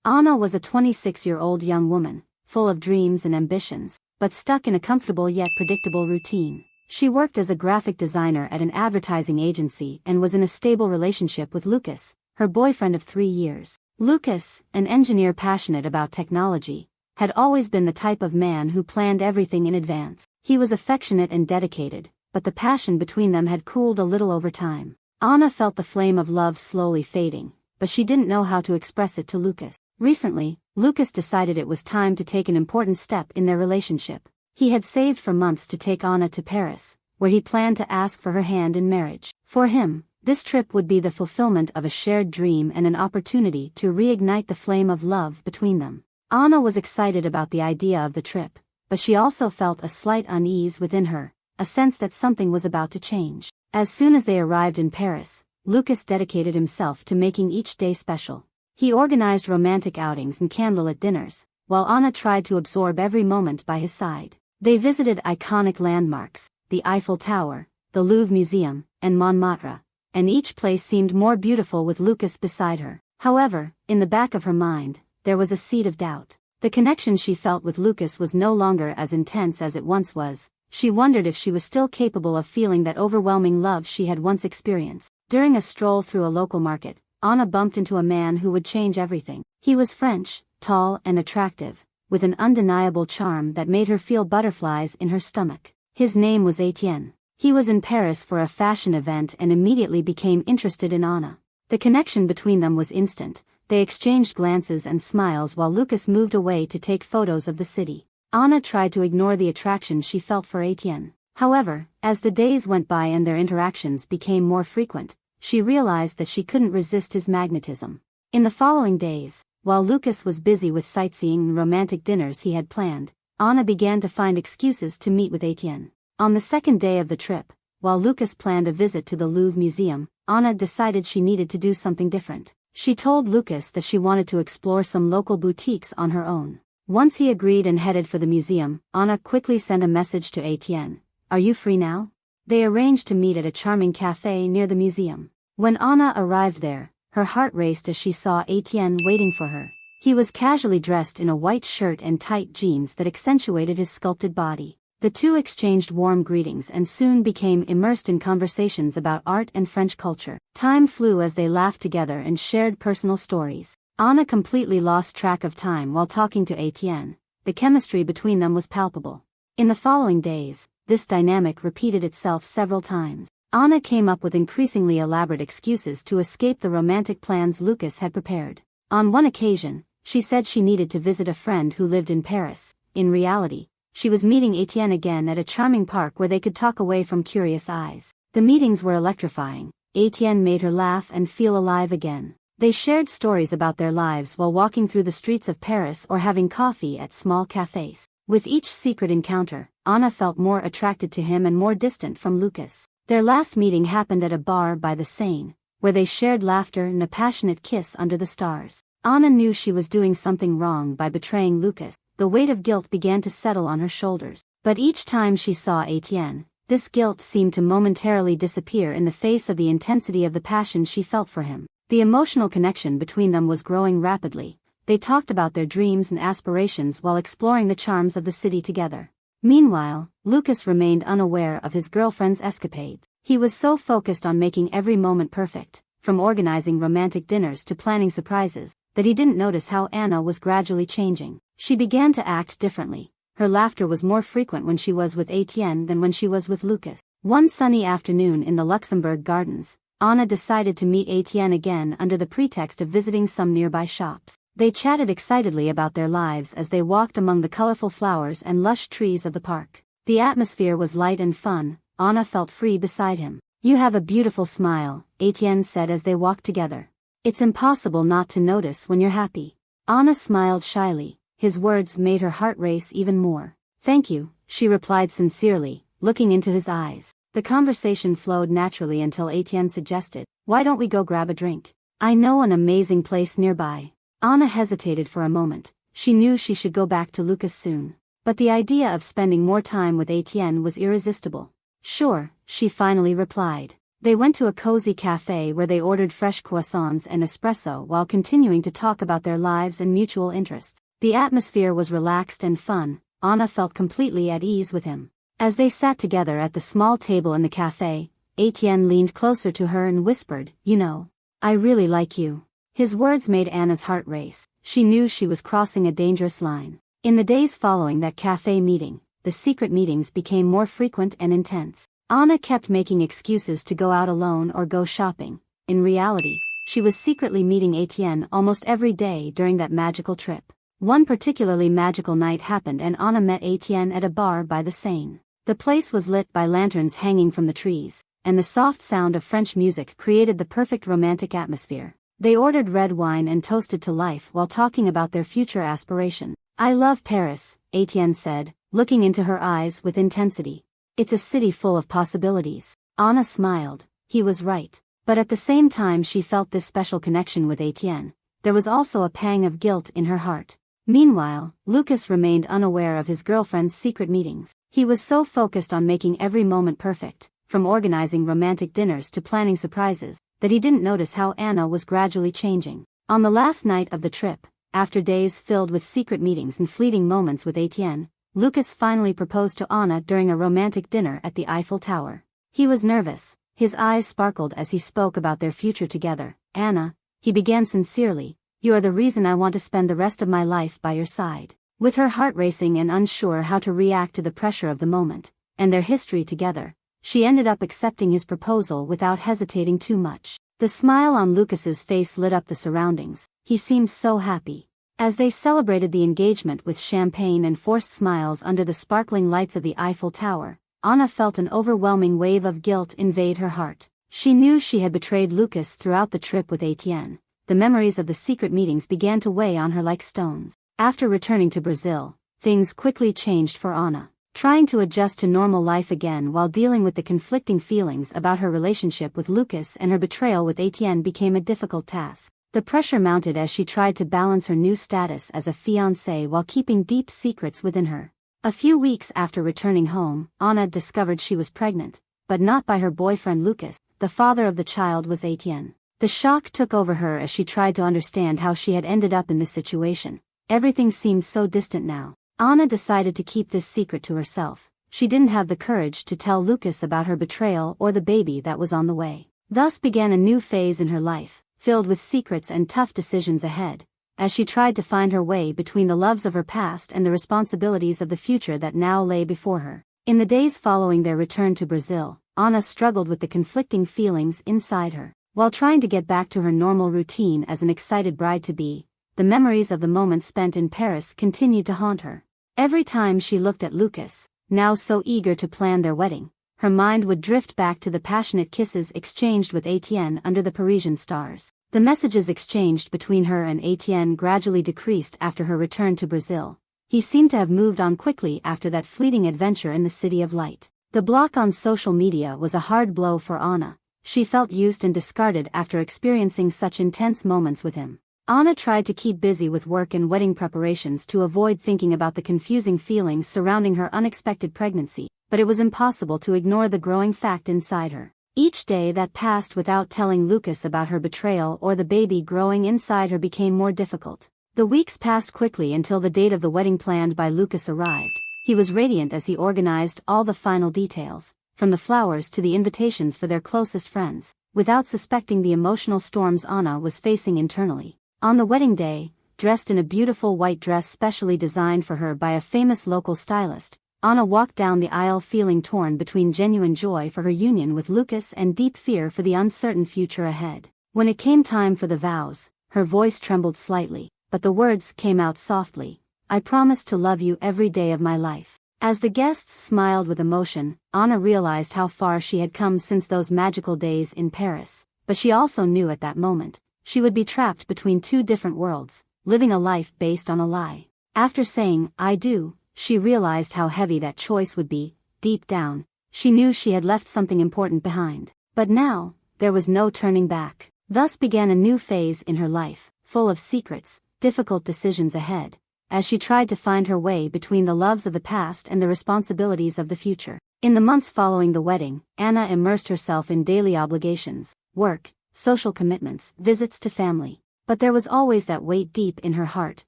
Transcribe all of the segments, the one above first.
Anna was a 26-year-old young woman, full of dreams and ambitions, but stuck in a comfortable yet predictable routine. She worked as a graphic designer at an advertising agency and was in a stable relationship with Lucas, her boyfriend of 3 years. Lucas, an engineer passionate about technology, had always been the type of man who planned everything in advance. He was affectionate and dedicated, but the passion between them had cooled a little over time. Anna felt the flame of love slowly fading, but she didn't know how to express it to Lucas. Recently, Lucas decided it was time to take an important step in their relationship. He had saved for months to take Anna to Paris, where he planned to ask for her hand in marriage. For him, this trip would be the fulfillment of a shared dream and an opportunity to reignite the flame of love between them. Anna was excited about the idea of the trip, but she also felt a slight unease within her, a sense that something was about to change. As soon as they arrived in Paris, Lucas dedicated himself to making each day special. He organized romantic outings and candlelit dinners, while Anna tried to absorb every moment by his side. They visited iconic landmarks, the Eiffel Tower, the Louvre Museum, and Montmartre, and each place seemed more beautiful with Lucas beside her. However, in the back of her mind, there was a seed of doubt. The connection she felt with Lucas was no longer as intense as it once was. She wondered if she was still capable of feeling that overwhelming love she had once experienced. During a stroll through a local market, Anna bumped into a man who would change everything. He was French, tall and attractive, with an undeniable charm that made her feel butterflies in her stomach. His name was Etienne. He was in Paris for a fashion event and immediately became interested in Anna. The connection between them was instant. They exchanged glances and smiles while Lucas moved away to take photos of the city. Anna tried to ignore the attraction she felt for Etienne. However, as the days went by and their interactions became more frequent, she realized that she couldn't resist his magnetism. In the following days, while Lucas was busy with sightseeing and romantic dinners he had planned, Anna began to find excuses to meet with Etienne. On the second day of the trip, while Lucas planned a visit to the Louvre Museum, Anna decided she needed to do something different. She told Lucas that she wanted to explore some local boutiques on her own. Once he agreed and headed for the museum, Anna quickly sent a message to Etienne. "Are you free now?" They arranged to meet at a charming cafe near the museum. When Anna arrived there, her heart raced as she saw Etienne waiting for her. He was casually dressed in a white shirt and tight jeans that accentuated his sculpted body. The two exchanged warm greetings and soon became immersed in conversations about art and French culture. Time flew as they laughed together and shared personal stories. Anna completely lost track of time while talking to Etienne. The chemistry between them was palpable. In the following days, this dynamic repeated itself several times. Anna came up with increasingly elaborate excuses to escape the romantic plans Lucas had prepared. On one occasion, she said she needed to visit a friend who lived in Paris. In reality, she was meeting Etienne again at a charming park where they could talk away from curious eyes. The meetings were electrifying. Etienne made her laugh and feel alive again. They shared stories about their lives while walking through the streets of Paris or having coffee at small cafes. With each secret encounter, Anna felt more attracted to him and more distant from Lucas. Their last meeting happened at a bar by the Seine, where they shared laughter and a passionate kiss under the stars. Anna knew she was doing something wrong by betraying Lucas. The weight of guilt began to settle on her shoulders. But each time she saw Etienne, this guilt seemed to momentarily disappear in the face of the intensity of the passion she felt for him. The emotional connection between them was growing rapidly. They talked about their dreams and aspirations while exploring the charms of the city together. Meanwhile, Lucas remained unaware of his girlfriend's escapades. He was so focused on making every moment perfect, from organizing romantic dinners to planning surprises, that he didn't notice how Anna was gradually changing. She began to act differently. Her laughter was more frequent when she was with Etienne than when she was with Lucas. One sunny afternoon in the Luxembourg Gardens, Anna decided to meet Etienne again under the pretext of visiting some nearby shops. They chatted excitedly about their lives as they walked among the colorful flowers and lush trees of the park. The atmosphere was light and fun. Anna felt free beside him. "You have a beautiful smile," Etienne said as they walked together. "It's impossible not to notice when you're happy." Anna smiled shyly. His words made her heart race even more. "Thank you," she replied sincerely, looking into his eyes. The conversation flowed naturally until Etienne suggested, "Why don't we go grab a drink? I know an amazing place nearby." Anna hesitated for a moment. She knew she should go back to Lucas soon. But the idea of spending more time with Etienne was irresistible. "Sure," she finally replied. They went to a cozy cafe where they ordered fresh croissants and espresso while continuing to talk about their lives and mutual interests. The atmosphere was relaxed and fun. Anna felt completely at ease with him. As they sat together at the small table in the cafe, Etienne leaned closer to her and whispered, "You know, I really like you." His words made Anna's heart race. She knew she was crossing a dangerous line. In the days following that cafe meeting, the secret meetings became more frequent and intense. Anna kept making excuses to go out alone or go shopping. In reality, she was secretly meeting Etienne almost every day during that magical trip. One particularly magical night happened and Anna met Etienne at a bar by the Seine. The place was lit by lanterns hanging from the trees, and the soft sound of French music created the perfect romantic atmosphere. They ordered red wine and toasted to life while talking about their future aspirations. "I love Paris," Etienne said, looking into her eyes with intensity. "It's a city full of possibilities." Anna smiled. He was right. But at the same time she felt this special connection with Etienne, there was also a pang of guilt in her heart. Meanwhile, Lucas remained unaware of his girlfriend's secret meetings. He was so focused on making every moment perfect, from organizing romantic dinners to planning surprises, that he didn't notice how Anna was gradually changing. On the last night of the trip, after days filled with secret meetings and fleeting moments with Etienne, Lucas finally proposed to Anna during a romantic dinner at the Eiffel Tower. He was nervous, his eyes sparkled as he spoke about their future together. "Anna," he began sincerely, "you are the reason I want to spend the rest of my life by your side." With her heart racing and unsure how to react to the pressure of the moment, and their history together, she ended up accepting his proposal without hesitating too much. The smile on Lucas's face lit up the surroundings. He seemed so happy. As they celebrated the engagement with champagne and forced smiles under the sparkling lights of the Eiffel Tower, Anna felt an overwhelming wave of guilt invade her heart. She knew she had betrayed Lucas throughout the trip with Etienne. The memories of the secret meetings began to weigh on her like stones. After returning to Brazil, things quickly changed for Anna. Trying to adjust to normal life again while dealing with the conflicting feelings about her relationship with Lucas and her betrayal with Etienne became a difficult task. The pressure mounted as she tried to balance her new status as a fiancé while keeping deep secrets within her. A few weeks after returning home, Anna discovered she was pregnant, but not by her boyfriend Lucas. The father of the child was Etienne. The shock took over her as she tried to understand how she had ended up in this situation. Everything seemed so distant now. Anna decided to keep this secret to herself. She didn't have the courage to tell Lucas about her betrayal or the baby that was on the way. Thus began a new phase in her life, filled with secrets and tough decisions ahead, as she tried to find her way between the loves of her past and the responsibilities of the future that now lay before her. In the days following their return to Brazil, Anna struggled with the conflicting feelings inside her. While trying to get back to her normal routine as an excited bride-to-be, the memories of the moments spent in Paris continued to haunt her. Every time she looked at Lucas, now so eager to plan their wedding, her mind would drift back to the passionate kisses exchanged with Etienne under the Parisian stars. The messages exchanged between her and Etienne gradually decreased after her return to Brazil. He seemed to have moved on quickly after that fleeting adventure in the City of Light. The block on social media was a hard blow for Anna. She felt used and discarded after experiencing such intense moments with him. Anna tried to keep busy with work and wedding preparations to avoid thinking about the confusing feelings surrounding her unexpected pregnancy, but it was impossible to ignore the growing fact inside her. Each day that passed without telling Lucas about her betrayal or the baby growing inside her became more difficult. The weeks passed quickly until the date of the wedding planned by Lucas arrived. He was radiant as he organized all the final details, from the flowers to the invitations for their closest friends, without suspecting the emotional storms Anna was facing internally. On the wedding day, dressed in a beautiful white dress specially designed for her by a famous local stylist, Anna walked down the aisle feeling torn between genuine joy for her union with Lucas and deep fear for the uncertain future ahead. When it came time for the vows, her voice trembled slightly, but the words came out softly. "I promise to love you every day of my life." As the guests smiled with emotion, Anna realized how far she had come since those magical days in Paris, but she also knew at that moment, she would be trapped between two different worlds, living a life based on a lie. After saying, "I do," she realized how heavy that choice would be. Deep down, she knew she had left something important behind. But now, there was no turning back. Thus began a new phase in her life, full of secrets, difficult decisions ahead, as she tried to find her way between the loves of the past and the responsibilities of the future. In the months following the wedding, Anna immersed herself in daily obligations, work, social commitments, visits to family. But there was always that weight deep in her heart.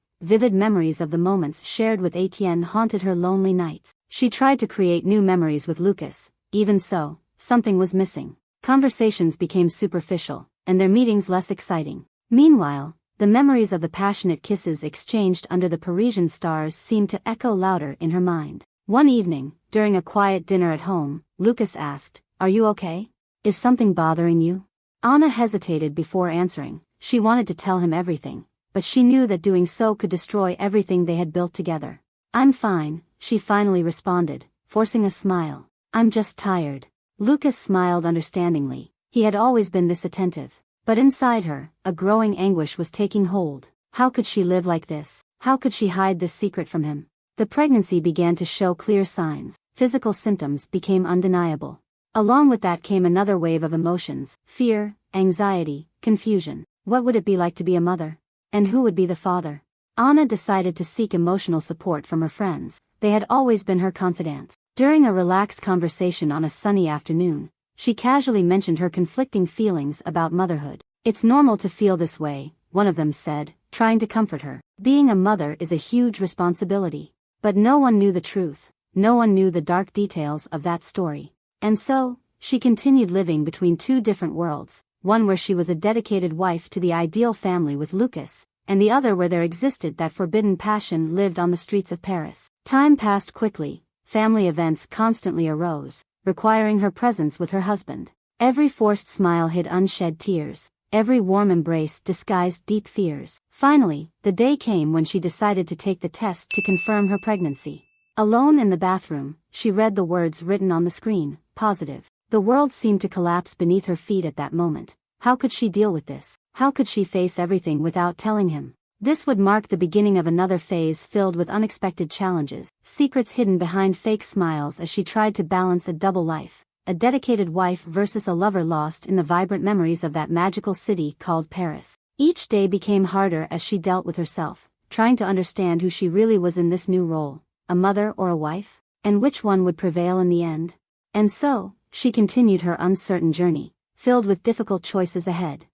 Vivid memories of the moments shared with Etienne haunted her lonely nights. She tried to create new memories with Lucas. Even so, something was missing. Conversations became superficial, and their meetings less exciting. Meanwhile, the memories of the passionate kisses exchanged under the Parisian stars seemed to echo louder in her mind. One evening, during a quiet dinner at home, Lucas asked, "Are you okay? Is something bothering you?" Anna hesitated before answering. She wanted to tell him everything, but she knew that doing so could destroy everything they had built together. "I'm fine," she finally responded, forcing a smile. "I'm just tired." Lucas smiled understandingly. He had always been this attentive. But inside her, a growing anguish was taking hold. How could she live like this? How could she hide this secret from him? The pregnancy began to show clear signs. Physical symptoms became undeniable. Along with that came another wave of emotions: fear, anxiety, confusion. What would it be like to be a mother? And who would be the father? Anna decided to seek emotional support from her friends. They had always been her confidants. During a relaxed conversation on a sunny afternoon, she casually mentioned her conflicting feelings about motherhood. "It's normal to feel this way," one of them said, trying to comfort her. "Being a mother is a huge responsibility." But no one knew the truth. No one knew the dark details of that story. And so, she continued living between two different worlds, one where she was a dedicated wife to the ideal family with Lucas, and the other where there existed that forbidden passion lived on the streets of Paris. Time passed quickly. Family events constantly arose, requiring her presence with her husband. Every forced smile hid unshed tears. Every warm embrace disguised deep fears. Finally, the day came when she decided to take the test to confirm her pregnancy. Alone in the bathroom, she read the words written on the screen: positive. The world seemed to collapse beneath her feet at that moment. How could she deal with this? How could she face everything without telling him? This would mark the beginning of another phase filled with unexpected challenges, secrets hidden behind fake smiles as she tried to balance a double life. A dedicated wife versus a lover lost in the vibrant memories of that magical city called Paris. Each day became harder as she dealt with herself, trying to understand who she really was in this new role, a mother or a wife, and which one would prevail in the end. And so, she continued her uncertain journey, filled with difficult choices ahead.